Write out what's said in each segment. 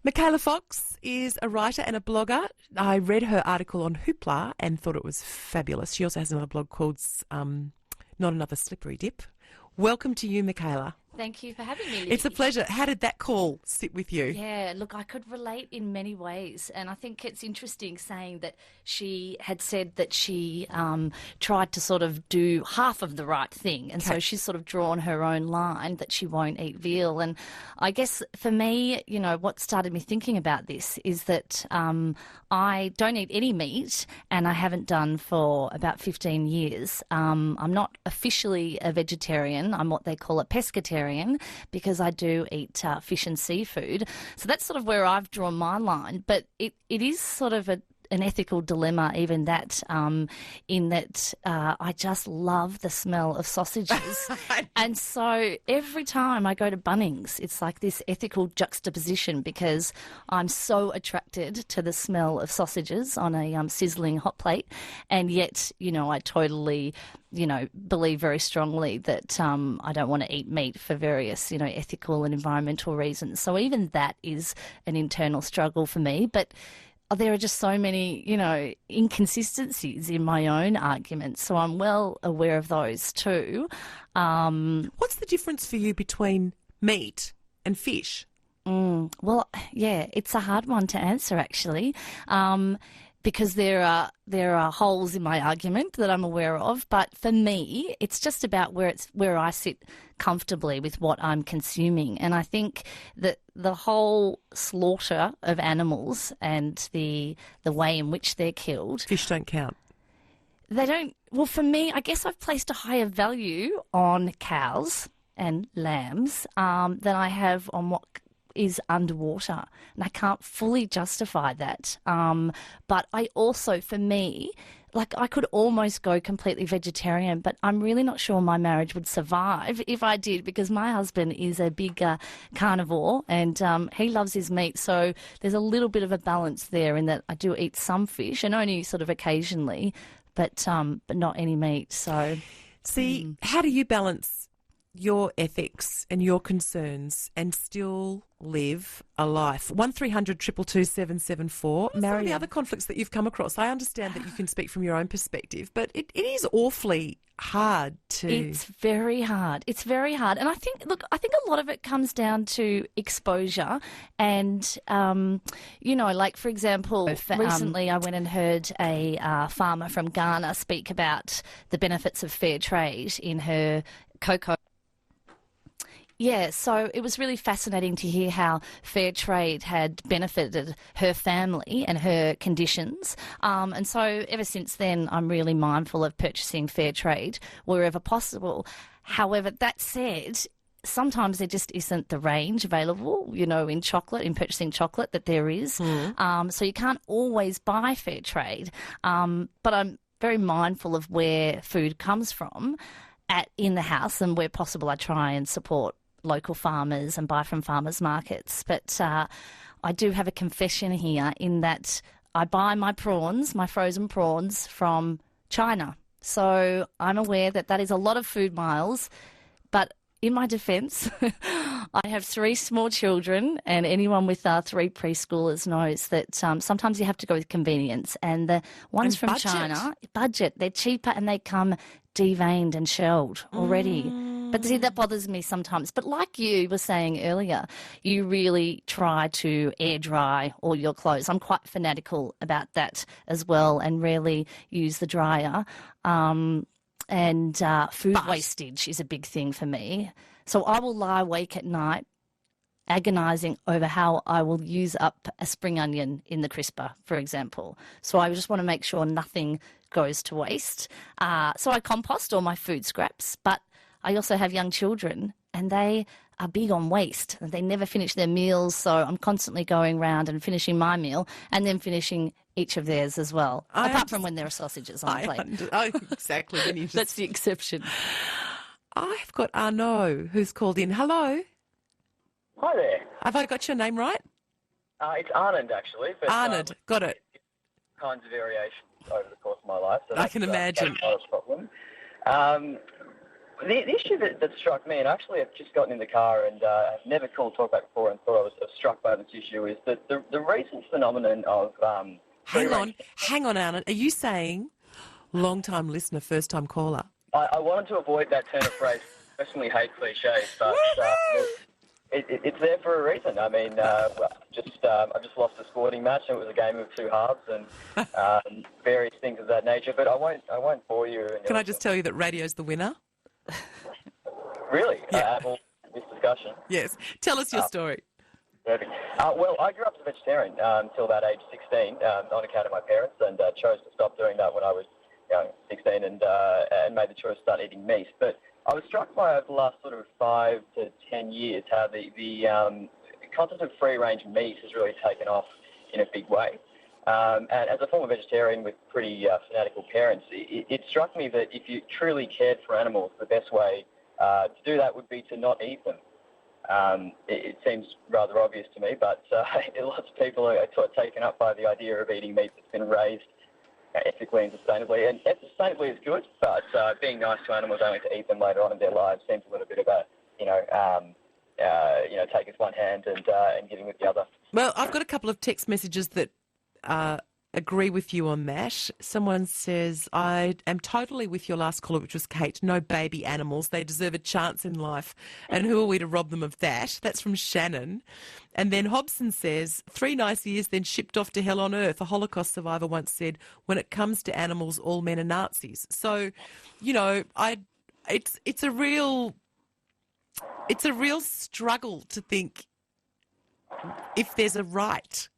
Michaela Fox is a writer and a blogger. I read her article on Hoopla and thought it was fabulous. She also has another blog called Not Another Slippery Dip. Welcome to you, Michaela. Thank you for having me, Libbi. It's a pleasure. How did that call sit with you? Yeah, look, I could relate in many ways. And I think it's interesting saying that she had said that she tried to sort of do half of the right thing. And so she's sort of drawn her own line that she won't eat veal. And I guess for me, you know, what started me thinking about this is that I don't eat any meat, and I haven't done for about 15 years. I'm not officially a vegetarian. I'm what they call a pescatarian, because I do eat fish and seafood. So that's sort of where I've drawn my line. But it is sort of an ethical dilemma, even that, in that I just love the smell of sausages. And so every time I go to Bunnings, it's like this ethical juxtaposition, because I'm so attracted to the smell of sausages on a sizzling hot plate. And yet, you know, I totally, you know, believe very strongly that I don't want to eat meat for various, you know, ethical and environmental reasons. So even that is an internal struggle for me. But there are just so many, you know, inconsistencies in my own arguments, so I'm well aware of those too. What's the difference for you between meat and fish? Well, yeah, it's a hard one to answer, actually, because there are holes in my argument that I'm aware of. But for me, it's just about where I sit comfortably with what I'm consuming. And I think that the whole slaughter of animals and the way in which they're killed, Fish don't count. they don't. Well, for me, I guess I've placed a higher value on cows and lambs than I have on what is underwater, and I can't fully justify that. But I also, for me, like, I could almost go completely vegetarian, but I'm really not sure my marriage would survive if I did, because my husband is a big carnivore, and he loves his meat. So there's a little bit of a balance there in that I do eat some fish, and only sort of occasionally, but not any meat. So, see, how do you balance your ethics and your concerns and still live a life? 1300 222 774. Some of the other conflicts that you've come across, I understand that you can speak from your own perspective, but it is awfully hard to... It's very hard. It's very hard. And I think a lot of it comes down to exposure. And, you know, like, for example, recently I went and heard a farmer from Ghana speak about the benefits of fair trade in her cocoa. Yeah, so it was really fascinating to hear how fair trade had benefited her family and her conditions. And so ever since then, I'm really mindful of purchasing fair trade wherever possible. However, that said, sometimes there just isn't the range available, you know, in purchasing chocolate that there is. So you can't always buy fair trade. But I'm very mindful of where food comes from in the house, and where possible I try and support local farmers and buy from farmers markets. But I do have a confession here, in that I buy my frozen prawns from China. So I'm aware that that is a lot of food miles, but in my defence, I have 3 small children, and anyone with 3 preschoolers knows that sometimes you have to go with convenience. And the ones from China, they're cheaper, and they come deveined and shelled already. But see, that bothers me sometimes. But like you were saying earlier, you really try to air dry all your clothes. I'm quite fanatical about that as well, and rarely use the dryer. And food wastage is a big thing for me. So I will lie awake at night agonising over how I will use up a spring onion in the crisper, for example. So I just want to make sure nothing goes to waste. So I compost all my food scraps, but I also have young children, and they are big on waste. They never finish their meals, so I'm constantly going round and finishing my meal and then finishing each of theirs as well, apart from when there are sausages on the plate. Exactly. Then you That's the exception. I've got Arnaud who's called in. Hello. Hi there. Have I got your name right? It's Arnold, actually. But, Arnold, got it. Kinds of variations over the course of my life. So I can imagine. That's not a problem. The issue that struck me, and actually I've just gotten in the car and I've never called Talkback before and thought I was struck by this issue, is that the recent phenomenon of... Hang on, Alan. Are you saying long-time listener, first-time caller? I wanted to avoid that turn of phrase. I personally hate cliches, but it's there for a reason. I mean, I just lost a sporting match, and it was a game of two halves and various things of that nature. But I won't bore you. Can I just tell you that radio's the winner? Really? Yeah. This discussion. Yes. Tell us your story. Perfect. Well, I grew up as a vegetarian until about age 16 on account of my parents, and chose to stop doing that when I was 16 and made the choice to start eating meat. But I was struck by over the last sort of 5 to 10 years how the concept of free-range meat has really taken off in a big way. And as a former vegetarian with pretty fanatical parents, it struck me that if you truly cared for animals, the best way to do that would be to not eat them. It seems rather obvious to me, but lots of people are sort of taken up by the idea of eating meat that's been raised ethically and sustainably. And sustainably is good, but being nice to animals only to eat them later on in their lives seems a little bit of a, take with one hand and giving with the other. Well, I've got a couple of text messages that agree with you on that. Someone says, I am totally with your last caller, which was Kate. No baby animals. They deserve a chance in life. And who are we to rob them of that? That's from Shannon. And then Hobson says, 3 nice years, then shipped off to hell on earth. A Holocaust survivor once said, when it comes to animals, all men are Nazis. So, it's a real struggle to think if there's a right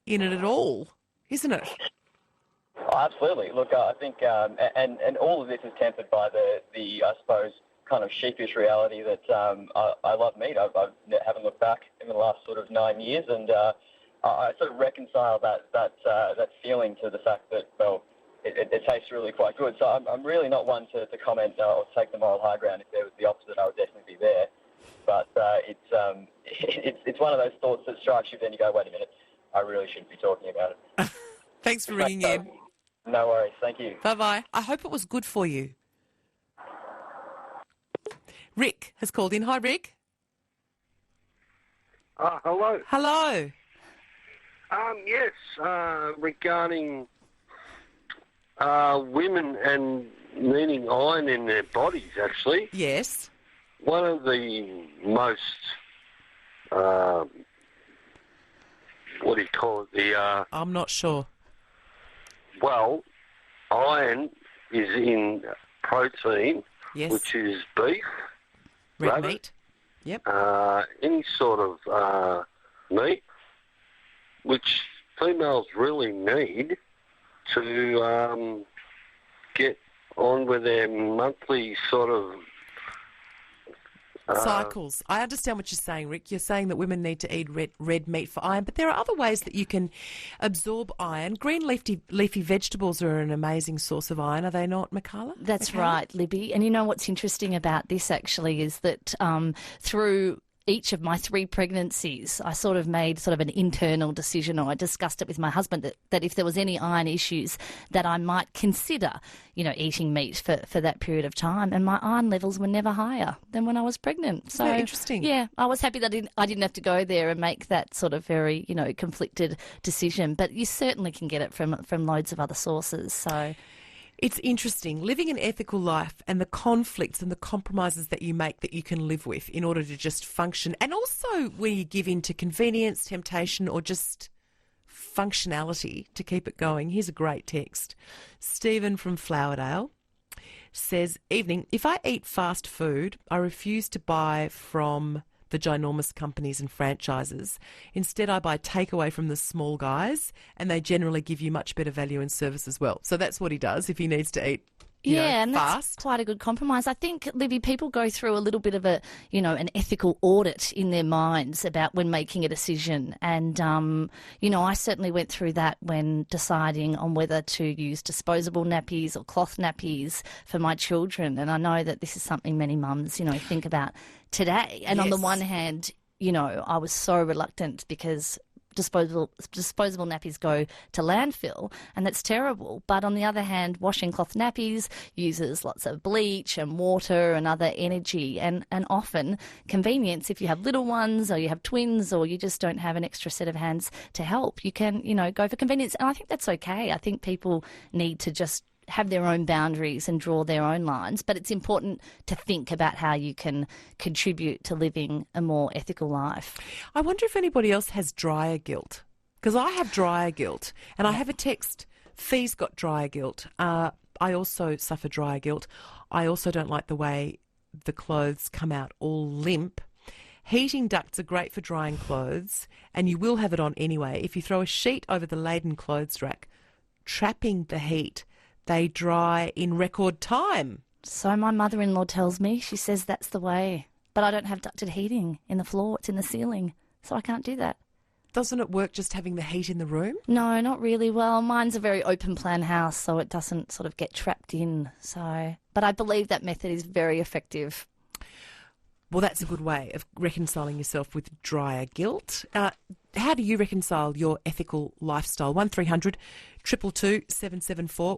in it at all, isn't it? Oh, absolutely. Look, I think, and all of this is tempered by the I suppose, kind of sheepish reality that I love meat. I haven't looked back in the last sort of 9 years, and I sort of reconcile that feeling to the fact that, well, it tastes really quite good. So I'm really not one to comment or take the moral high ground. If there was the opposite, I would definitely be there. But it's one of those thoughts that strikes you, then you go, wait a minute, I really shouldn't be talking about it. Thanks for ringing in. No worries. Thank you. Bye-bye. I hope it was good for you. Rick has called in. Hi, Rick. Hello. Hello. Yes, regarding women and needing iron in their bodies, actually. Yes. One of the most, what do you call it? I'm not sure. Well, iron is in protein, Yes. which is beef, Red rabbit, meat. Yep. any sort of meat, which females really need to get on with their monthly sort of cycles. I understand what you're saying, Rick. You're saying that women need to eat red meat for iron, but there are other ways that you can absorb iron. Green leafy vegetables are an amazing source of iron, are they not, Michaela? That's right, Libby. And you know what's interesting about this actually is that through each of my 3 pregnancies, I sort of made sort of an internal decision, or I discussed it with my husband, that if there was any iron issues that I might consider, eating meat for that period of time. And my iron levels were never higher than when I was pregnant. So interesting. Yeah, I was happy that I didn't have to go there and make that sort of very, conflicted decision. But you certainly can get it from loads of other sources. So it's interesting, living an ethical life and the conflicts and the compromises that you make that you can live with in order to just function. And also when you give in to convenience, temptation, or just functionality to keep it going. Here's a great text. Stephen from Flowerdale says, evening, if I eat fast food, I refuse to buy from the ginormous companies and franchises. Instead, I buy takeaway from the small guys, and they generally give you much better value and service as well. So that's what he does if he needs to eat and fast. That's quite a good compromise. I think, Libby, people go through a little bit of an ethical audit in their minds about when making a decision. And, I certainly went through that when deciding on whether to use disposable nappies or cloth nappies for my children. And I know that this is something many mums, think about today. And on the one hand, I was so reluctant because disposable nappies go to landfill, and that's terrible. But on the other hand, washing cloth nappies uses lots of bleach and water and other energy, and often convenience. If you have little ones or you have twins or you just don't have an extra set of hands to help, you can, go for convenience. And I think that's okay. I think people need to just have their own boundaries and draw their own lines, but it's important to think about how you can contribute to living a more ethical life. I wonder if anybody else has dryer guilt, because I have dryer guilt, and I have a text, Fee's got dryer guilt. I also suffer dryer guilt. I also don't like the way the clothes come out all limp. Heating ducts are great for drying clothes, and you will have it on anyway. If you throw a sheet over the laden clothes rack, trapping the heat, they dry in record time. So my mother-in-law tells me, she says that's the way. But I don't have ducted heating in the floor, it's in the ceiling, so I can't do that. Doesn't it work just having the heat in the room? No, not really. Well, mine's a very open plan house, so it doesn't sort of get trapped in. But I believe that method is very effective. Well, that's a good way of reconciling yourself with dryer guilt. How do you reconcile your ethical lifestyle? 1300 222 774